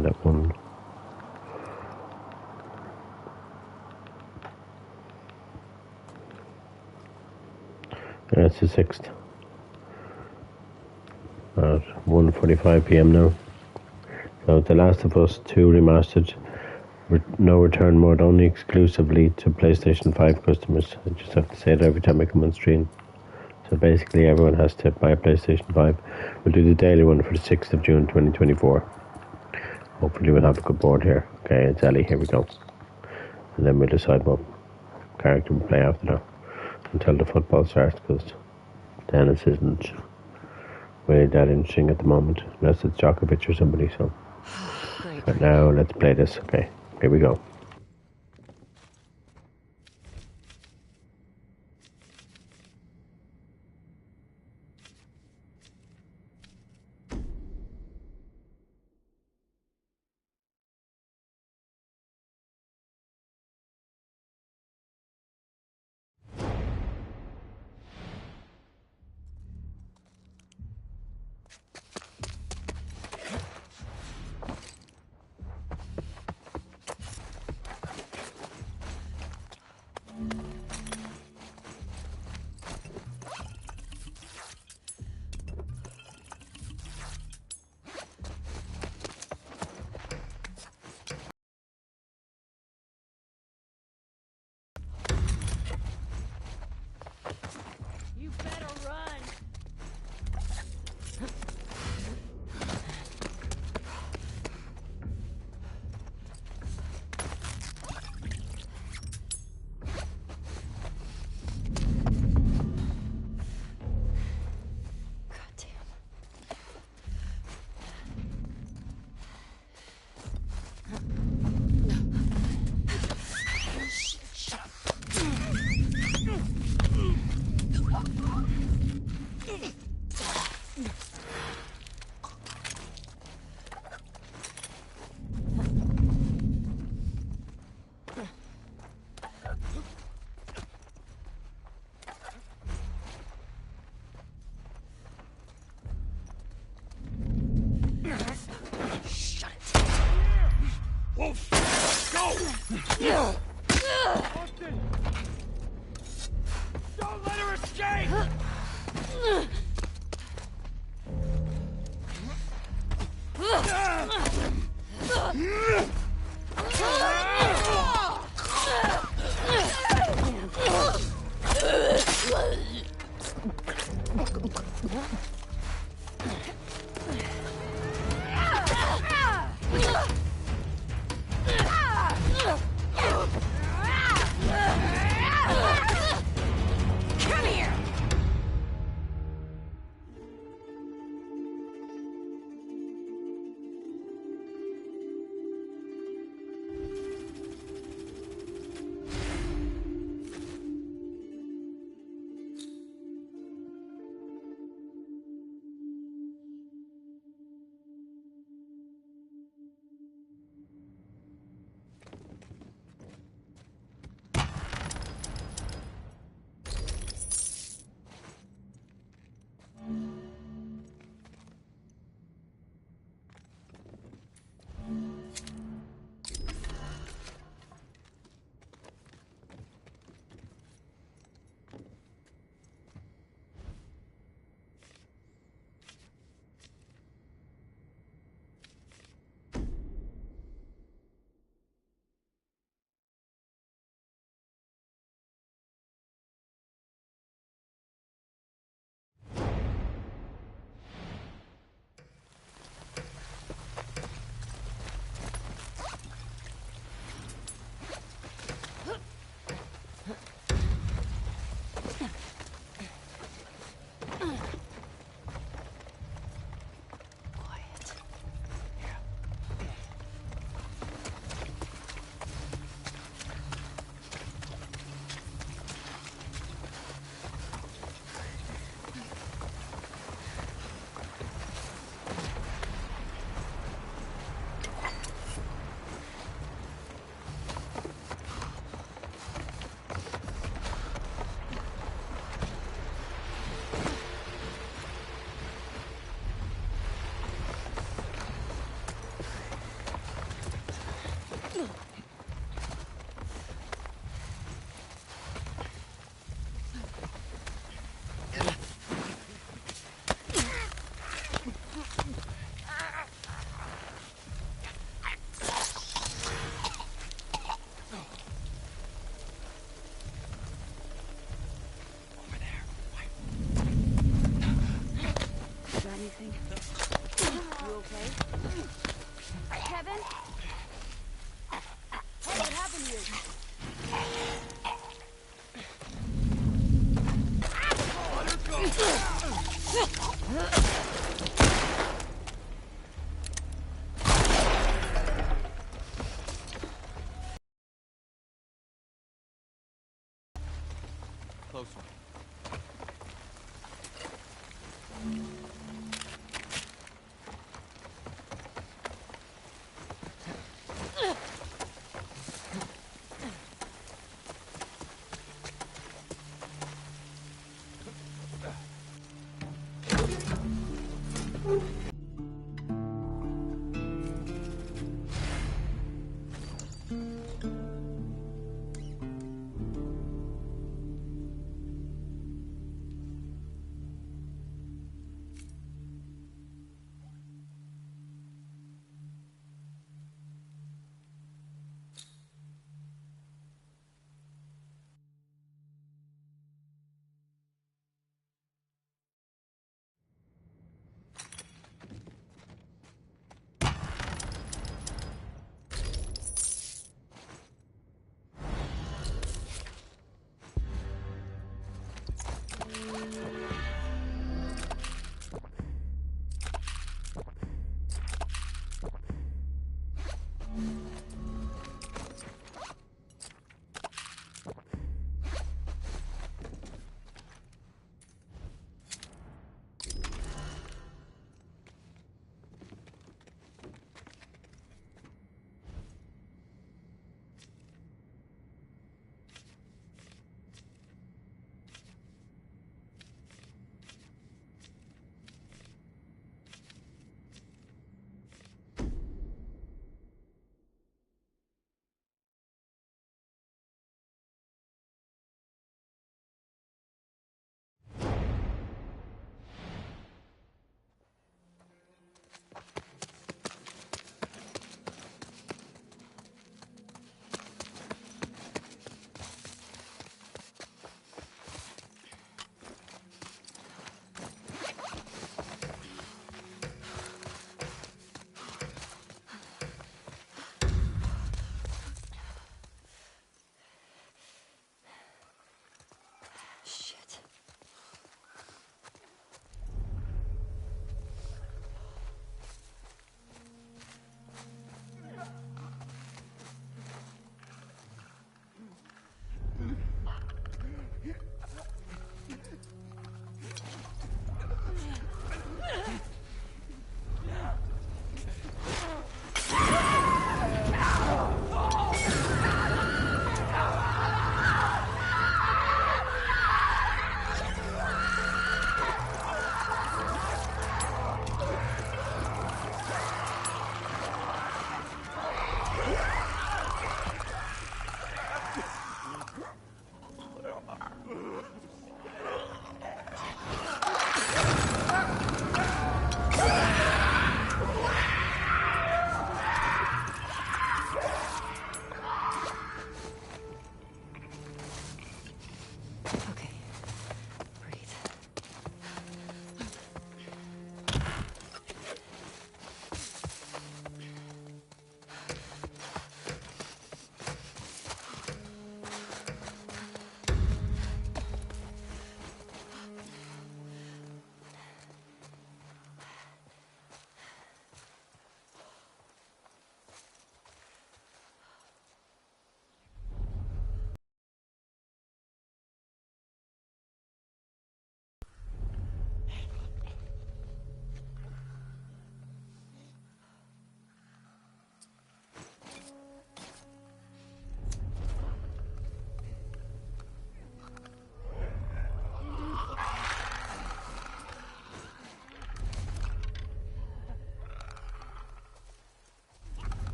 find that one. That's the 6th. At 1:45 p.m. now. So The Last of Us 2 Remastered, no return mode, only exclusively to PlayStation 5 customers. I just have to say it every time I come on stream. So basically everyone has to buy a PlayStation 5. We'll do the daily one for the 6th of June 2024. Hopefully we'll have a good board here. Okay, it's Ellie, here we go. And then we'll decide what character we play after that. Until the football starts, because tennis isn't really that interesting at the moment. Unless it's Djokovic or somebody, so. But now let's play this. Okay, here we go. Don't let her escape! anything? You okay? Kevin? Hey, what happened to you? Closer.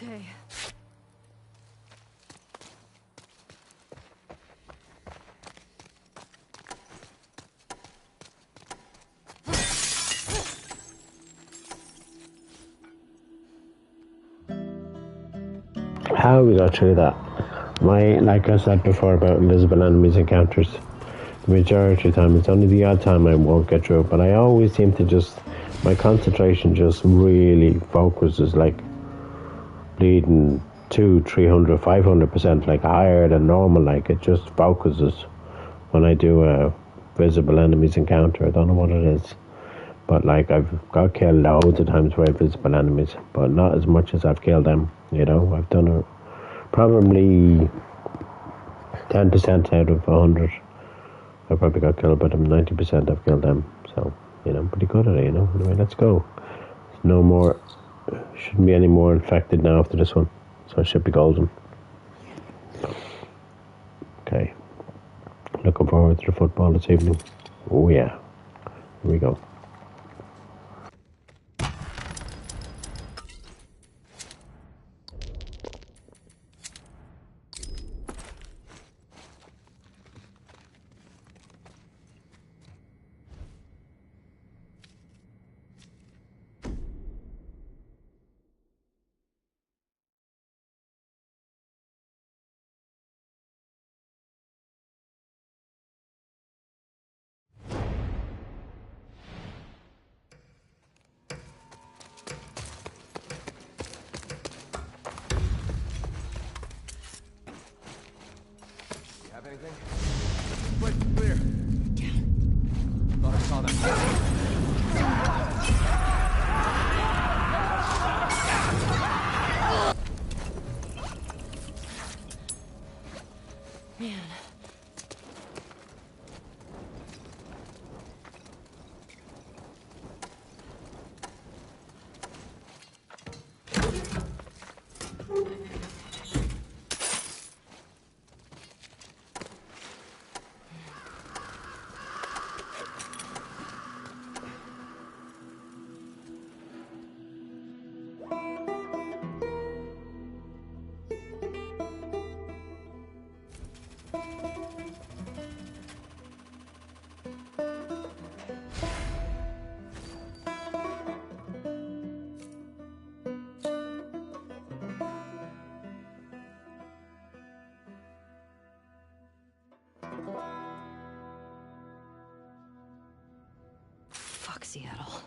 Okay. how we got through that. Like I said before about invisible enemies encounters, the majority of the time, it's only the odd time I won't get through it, but I always seem to my concentration just really focuses, like, bleeding 200, 300, 500%, like higher than normal, like it just focuses when I do a visible enemies encounter. I don't know what it is, but like I've got killed loads of times by visible enemies, but not as much as I've killed them, I've done it probably 10% out of 100. I probably got killed by them. 90% I've killed them, so I'm pretty good at it. Anyway, let's go. No more, shouldn't be any more infected now after this one, so I should be golden. Okay, looking forward to the football this evening. Oh yeah, here we go. Have anything? Wait, clear. Thought I saw them. Man. Fuck Seattle.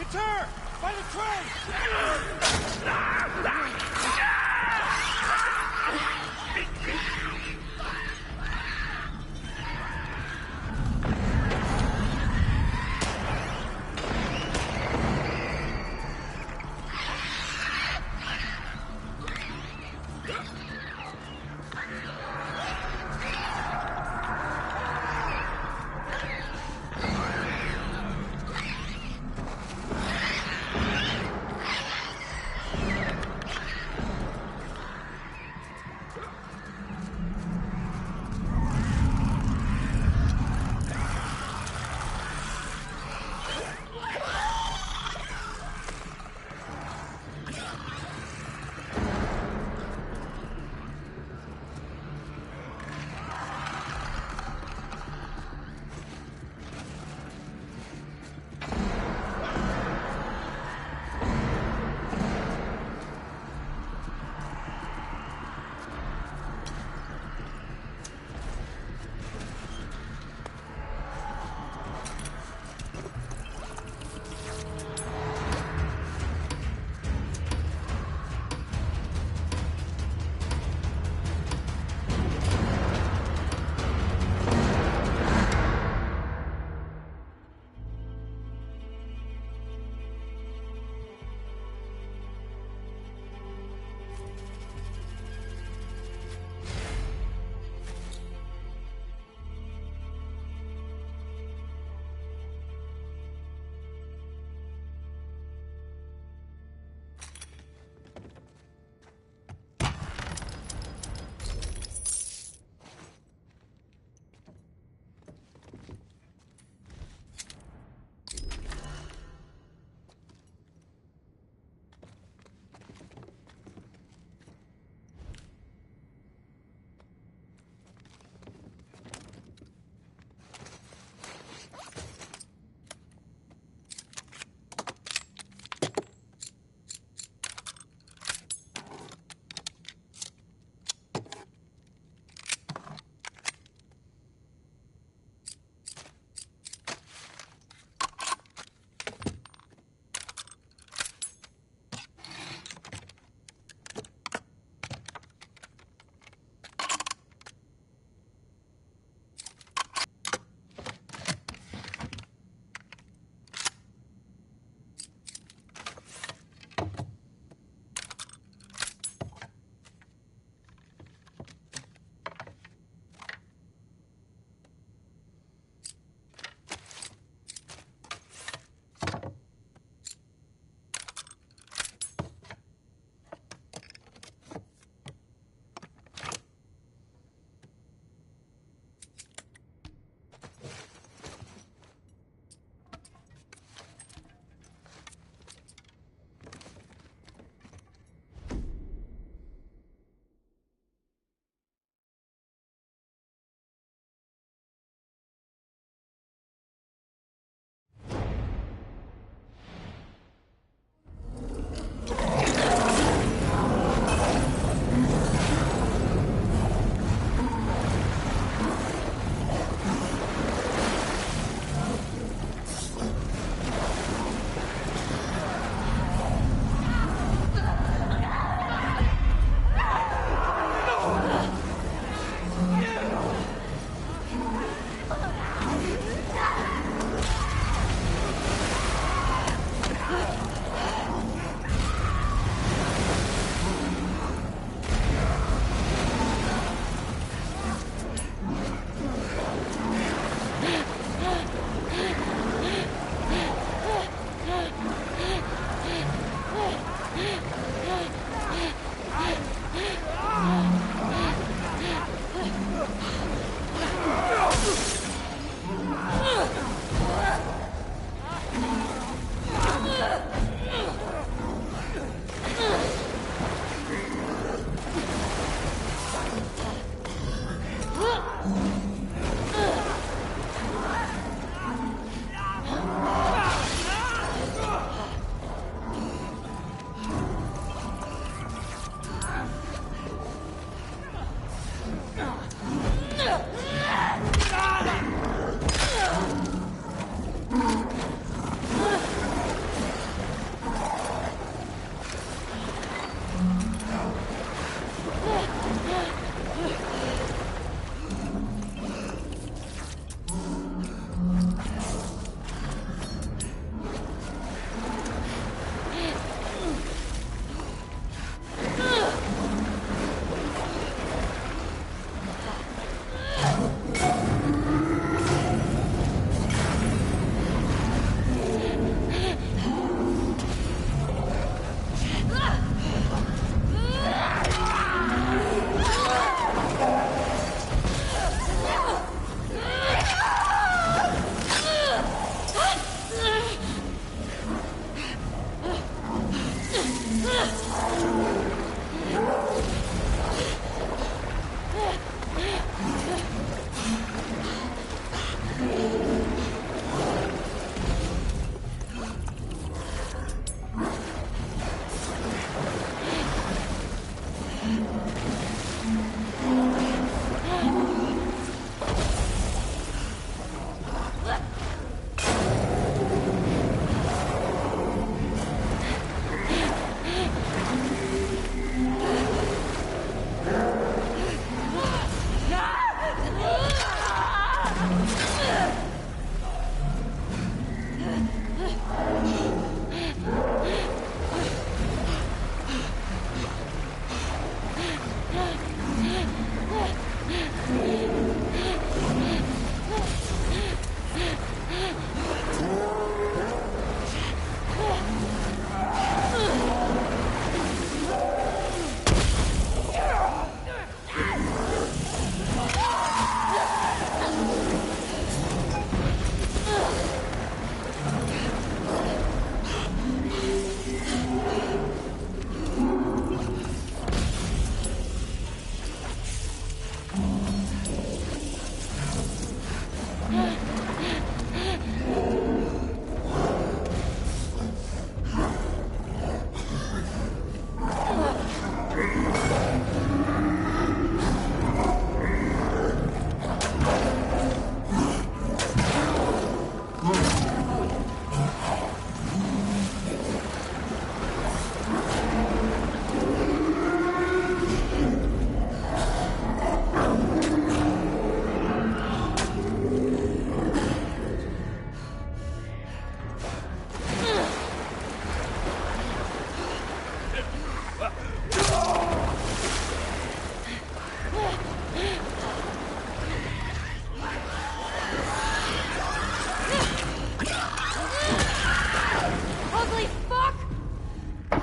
It's her! By the train!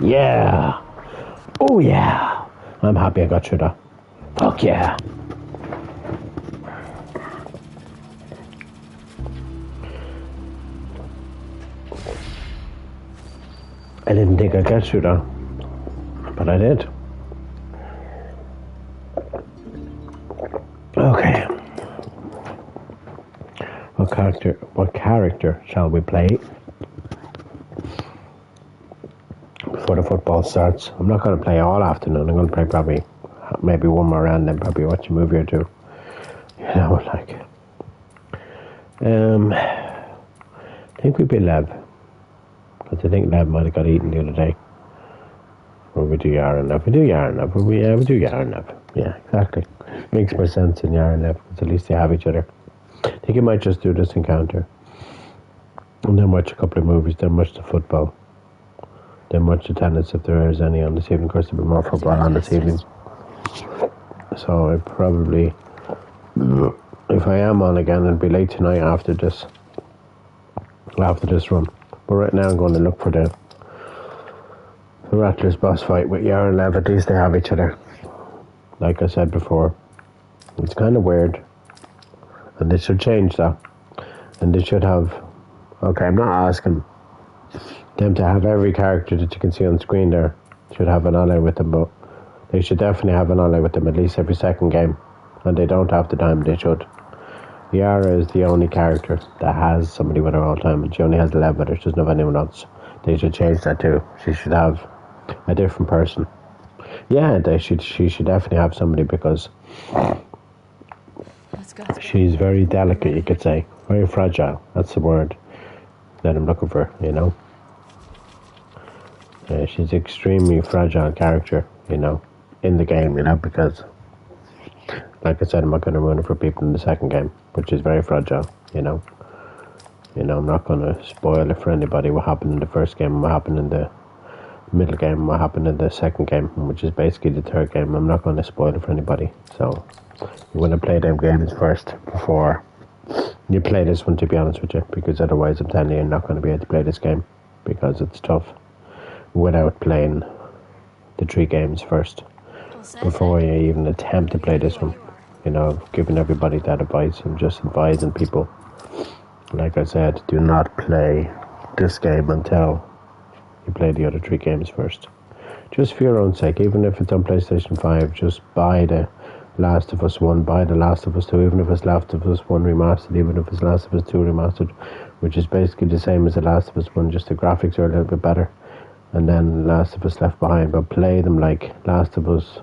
Yeah. Oh yeah. I'm happy I got through that. Fuck yeah. I didn't think I'd get through that, but I did. Okay. What character shall we play before the football starts? I'm not going to play all afternoon. I'm going to play probably maybe one more round, then probably watch a movie or two. You know, like. I think we'd be Lev, because I think Lev might have got eaten the other day. Or we do Yara and Lev. We do Yara and Lev. We do Yara and Lev. Yeah, exactly. Makes more sense in Yara and Lev, because at least they have each other. I think you might just do this encounter. And then watch a couple of movies, then watch the football. Then watch the tennis if there is any on this evening. Of course, there'll be more football on this evening. So I probably, if I am on again, it'll be late tonight after this run. But right now I'm going to look for the Rattlers boss fight with Yara and Lev. At least they have each other. Like I said before, it's kind of weird. And they should change that. And they should have... Okay, I'm not asking them to have every character that you can see on screen there should have an ally with them, but they should definitely have an ally with them at least every second game. And they don't have the time, they should. Yara is the only character that has somebody with her all the time, and she only has 11 with her. She doesn't have anyone else. They should change that too. She should have a different person. Yeah, she should definitely have somebody, because she's very delicate, you could say. Very fragile. That's the word that I'm looking for, you know. She's an extremely fragile character, you know, in the game, you know, because, like I said, I'm not going to ruin it for people in the second game, which is very fragile, you know. You know, I'm not going to spoil it for anybody what happened in the first game, what happened in the middle game, what happened in the second game, which is basically the third game. I'm not going to spoil it for anybody. So, you want to play them games first before you play this one, to be honest with you, because otherwise I'm telling you, you're not going to be able to play this game, because it's tough without playing the 3 games first before you even attempt to play this one. You know, giving everybody that advice and just advising people. Like I said, do not play this game until you play the other 3 games first. Just for your own sake, even if it's on PlayStation 5, just buy the Last of Us 1, buy The Last of Us 2, even if it's Last of Us 1 Remastered, even if it's Last of Us 2 Remastered, which is basically the same as The Last of Us 1, just the graphics are a little bit better. And then Last of Us Left Behind, but play them like Last of Us.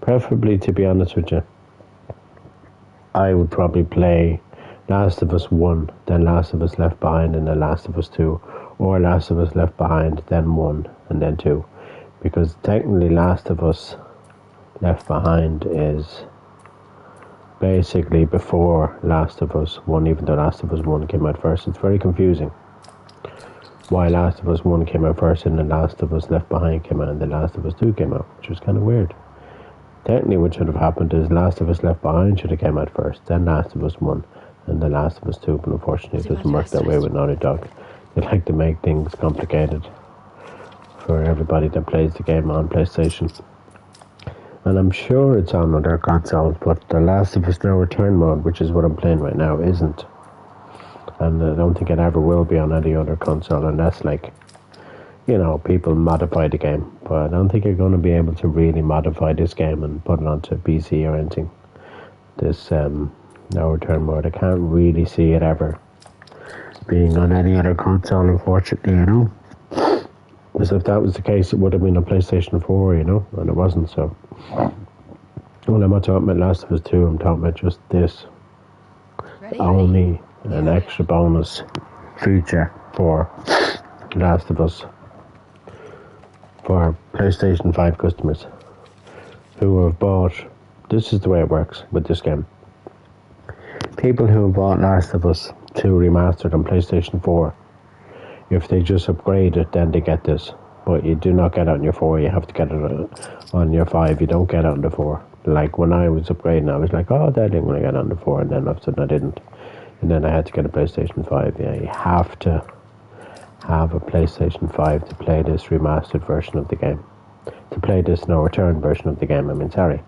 Preferably, to be honest with you, I would probably play Last of Us 1, then Last of Us Left Behind, and then Last of Us 2, or Last of Us Left Behind, then 1, and then 2. Because technically Last of Us Left Behind is basically before Last of Us 1, even though Last of Us 1 came out first. It's very confusing why Last of Us 1 came out first and then Last of Us Left Behind came out and then Last of Us 2 came out, which was kind of weird. Technically what should have happened is Last of Us Left Behind should have came out first, then Last of Us 1, and then Last of Us 2, but unfortunately it doesn't work that way with Naughty Dog. They like to make things complicated for everybody that plays the game on PlayStation. And I'm sure it's on other consoles, but the Last of Us No Return mode, which is what I'm playing right now, isn't. And I don't think it ever will be on any other console unless, like, you know, people modify the game. But I don't think you're going to be able to really modify this game and put it onto PC or anything. This No Return mode, I can't really see it ever being on any other console, unfortunately, you know. Because if that was the case, it would have been a PlayStation 4, you know, and it wasn't, so. Well, I'm not talking about Last of Us 2, I'm talking about just this. Only an extra bonus feature for Last of Us for PlayStation 5 customers who have bought. This is the way it works with this game. People who have bought Last of Us 2 Remastered on PlayStation 4, if they just upgrade it, then they get this. But you do not get it on your 4, you have to get it on your 5. You don't get it on the 4. Like when I was upgrading, I was like, oh, that didn't really get it on the 4, and then all of a sudden I didn't. And then I had to get a PlayStation 5. Yeah, you have to have a PlayStation 5 to play this remastered version of the game. To play this no return version of the game, I mean, sorry.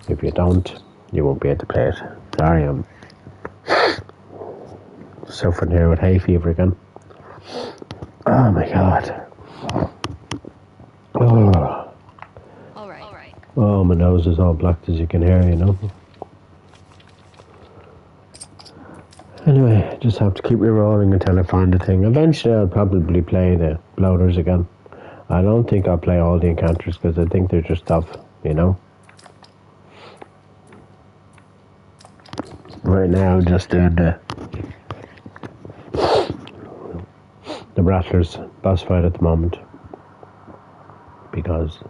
If you don't, you won't be able to play it. Sorry, I'm suffering here with hay fever again. Oh my god. Oh. All right. Oh, my nose is all blocked, as you can hear, you know. Anyway, I just have to keep re-rolling until I find the thing. Eventually I'll probably play the bloaters again. I don't think I'll play all the encounters because I think they're just tough, you know. Right now I'm just doing the Rattlers boss fight at the moment, because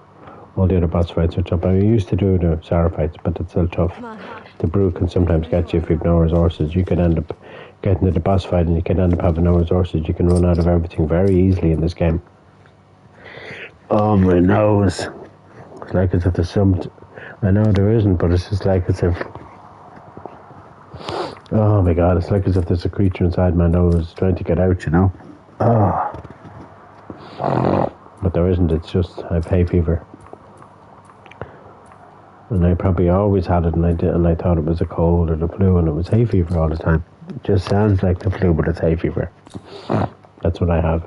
all the other boss fights are tough. I used to do the Sarah fights, but it's still tough. The brute can sometimes get you if you've no resources. You could end up getting to the boss fight and you can end up having no resources. You can run out of everything very easily in this game. Oh, my nose. It's like as if there's some... I know there isn't, but it's just like as if... Oh my god, it's like as if there's a creature inside my nose trying to get out, you know? Oh. But there isn't, it's just I have hay fever. And I probably always had it, and I thought it was a cold or the flu, and it was hay fever all the time. It just sounds like the flu, but it's hay fever. That's what I have.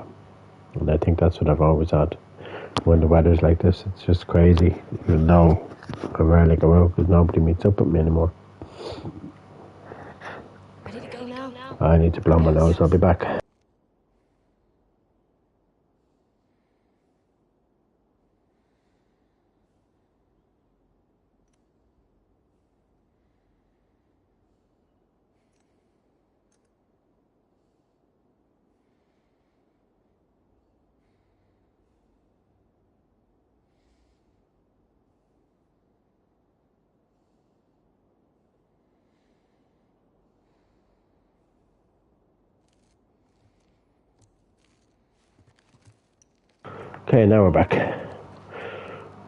And I think that's what I've always had. When the weather's like this, it's just crazy. Even though I rarely go out because nobody meets up with me anymore. Ready to go now? I need to blow my nose, I'll be back. Okay, now we're back.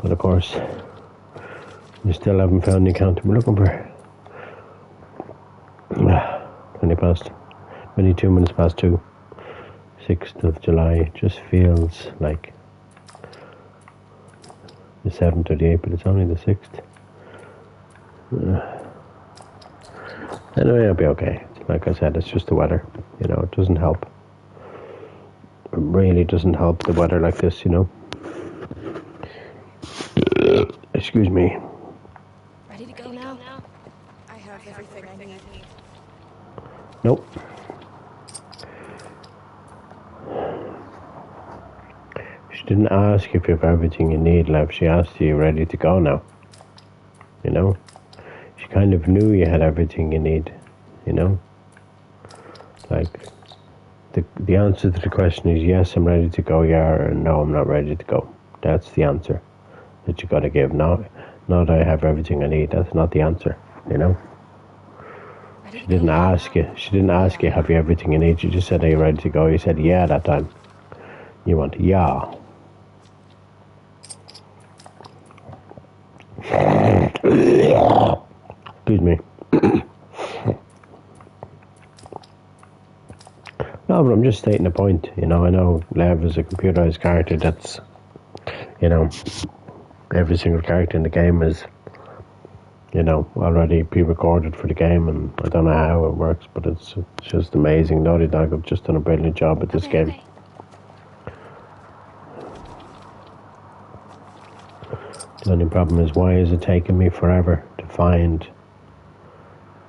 But of course, we still haven't found the encounter we're looking for. 22 minutes past 2. 6th of July. Just feels like the 7th or the 8th, but it's only the 6th. Anyway, I'll be okay. Like I said, it's just the weather. You know, it doesn't help. It really doesn't help the weather like this, you know. Excuse me. Nope. She didn't ask if you have everything you need, Lev. She asked you ready to go now. You know? She kind of knew you had everything you need. You know? Like, the answer to the question is yes, I'm ready to go, yeah, or no, I'm not ready to go. That's the answer that you got to give. Not I have everything I need. That's not the answer, you know? She didn't ask you. She didn't ask you, have you everything you need? She just said, are you ready to go? You said, yeah, that time. You went, yeah. Excuse me. No, but I'm just stating a point. You know, I know Lev is a computerized character that's, you know, every single character in the game is, you know, already pre-recorded for the game, and I don't know how it works, but it's just amazing. Naughty Dog have just done a brilliant job at this game. Okay. The only problem is, why is it taking me forever to find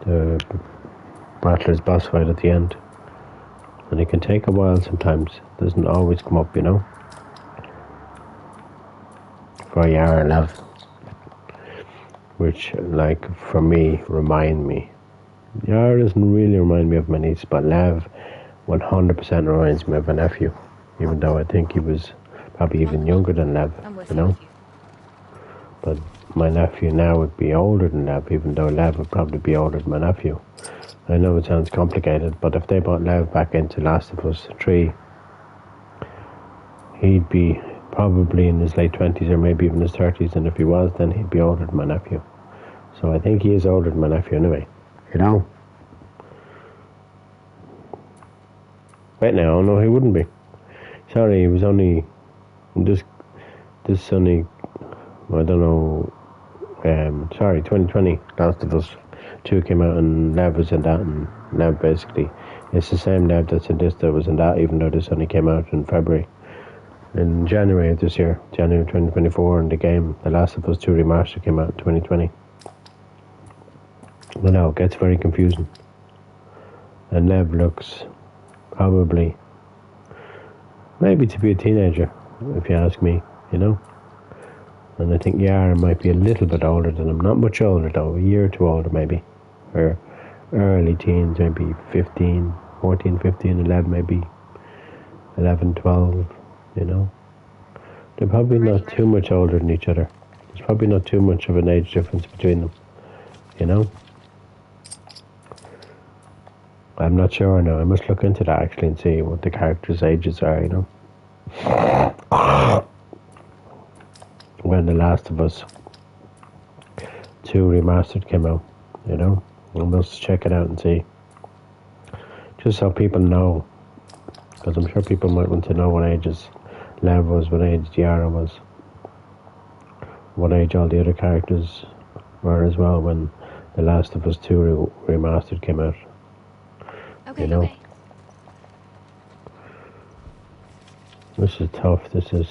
the Rattler's boss fight at the end? And it can take a while sometimes. It doesn't always come up, you know. For Yara and Lev. Which, like, for me, remind me. Yara doesn't really remind me of my niece, but Lev 100% reminds me of a nephew. Even though I think he was probably even younger than Lev, you know. But my nephew now would be older than Lev, even though Lev would probably be older than my nephew. I know it sounds complicated, but if they brought Lev back into Last of Us 3, he'd be probably in his late 20s or maybe even his 30s, and if he was, then he'd be older than my nephew. So I think he is older than my nephew anyway, you know? Wait now, no, he wouldn't be. Sorry, he was only, this only, I don't know, sorry, 2020, Last of Us 2 came out, and Lev was in that, and Lev basically, it's the same Lev that's in this that was in that, even though this only came out in February. In January of this year, January 2024, and the game, The Last of Us 2 Remastered, came out in 2020. Well, no, it gets very confusing. And Lev looks probably, maybe to be a teenager, if you ask me, you know? And I think Yara might be a little bit older than him. Not much older though, a year or two older maybe. Or early teens, maybe 15, 14, 15, 11 maybe. 11, 12, you know. They're probably not too much older than each other. There's probably not too much of an age difference between them, you know. I'm not sure now. I must look into that actually and see what the characters' ages are, you know. When The Last of Us 2 Remastered came out, you know. I must check it out and see. Just so people know. Because I'm sure people might want to know what ages Lev was, what age Yara was. What age all the other characters were as well when The Last of Us 2 Remastered came out. Okay, you know. okay. This is tough, this is.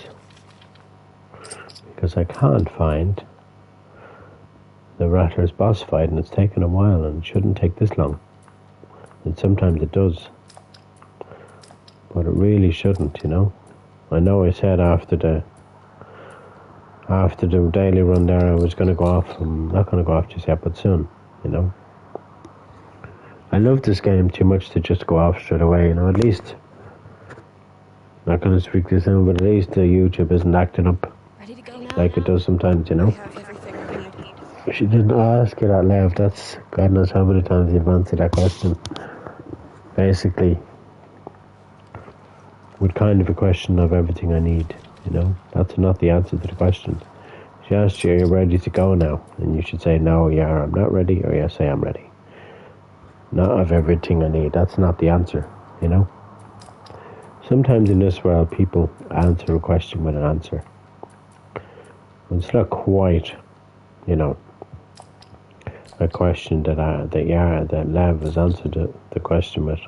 Because I can't find the Rattler's boss fight, and it's taken a while, and it shouldn't take this long. And sometimes it does. But it really shouldn't, you know. I know I said after the daily run there I was going to go off. I'm not going to go off just yet, but soon, you know. I love this game too much to just go off straight away, you know. At least, not going to speak this in, but at least YouTube isn't acting up Ready to go now? like it does sometimes, you know. We have everything we need. She didn't ask you that, Lev. That's God knows how many times you've answered that question. Basically, with kind of a question of everything I need, you know. That's not the answer to the question. She asked you, are you ready to go now? And you should say, no, yeah, I'm not ready, or yes, I am ready. Not of everything I need. That's not the answer, you know. Sometimes in this world, people answer a question with an answer. It's not quite, you know, a question that Lev has answered the question with,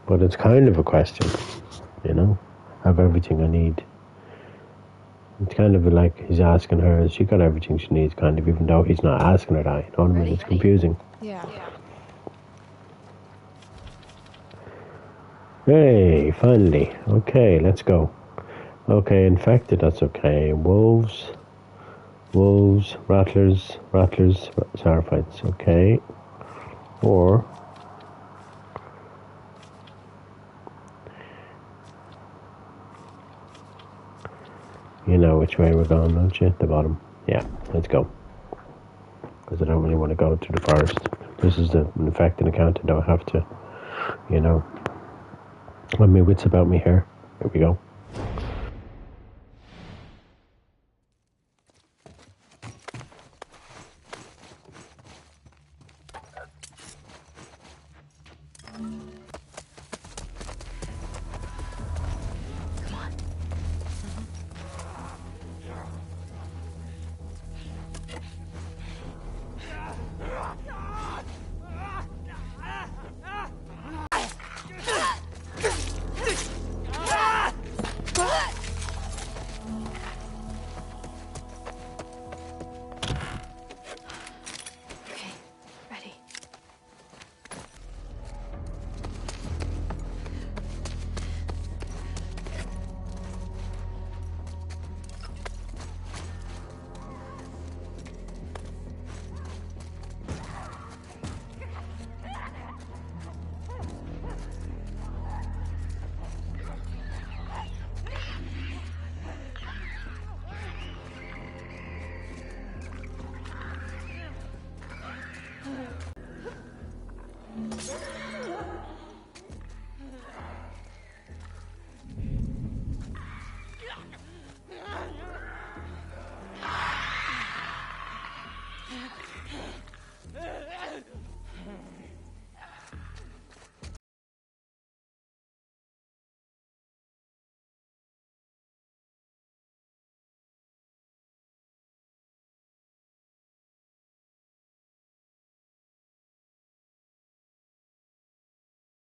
but it's kind of a question, you know, of everything I need. It's kind of like he's asking her, has she got everything she needs, kind of, even though he's not asking her that, you know what I mean? It's confusing. Yeah. Hey, finally. Okay, let's go. Okay, infected, that's okay. Wolves, rattlers, Sarfites, okay. Or, you know which way we're going, don't you? The bottom. Yeah, let's go. Because I don't really want to go to the forest. This is the infected account, I don't have to, have my wits about me here. Here we go.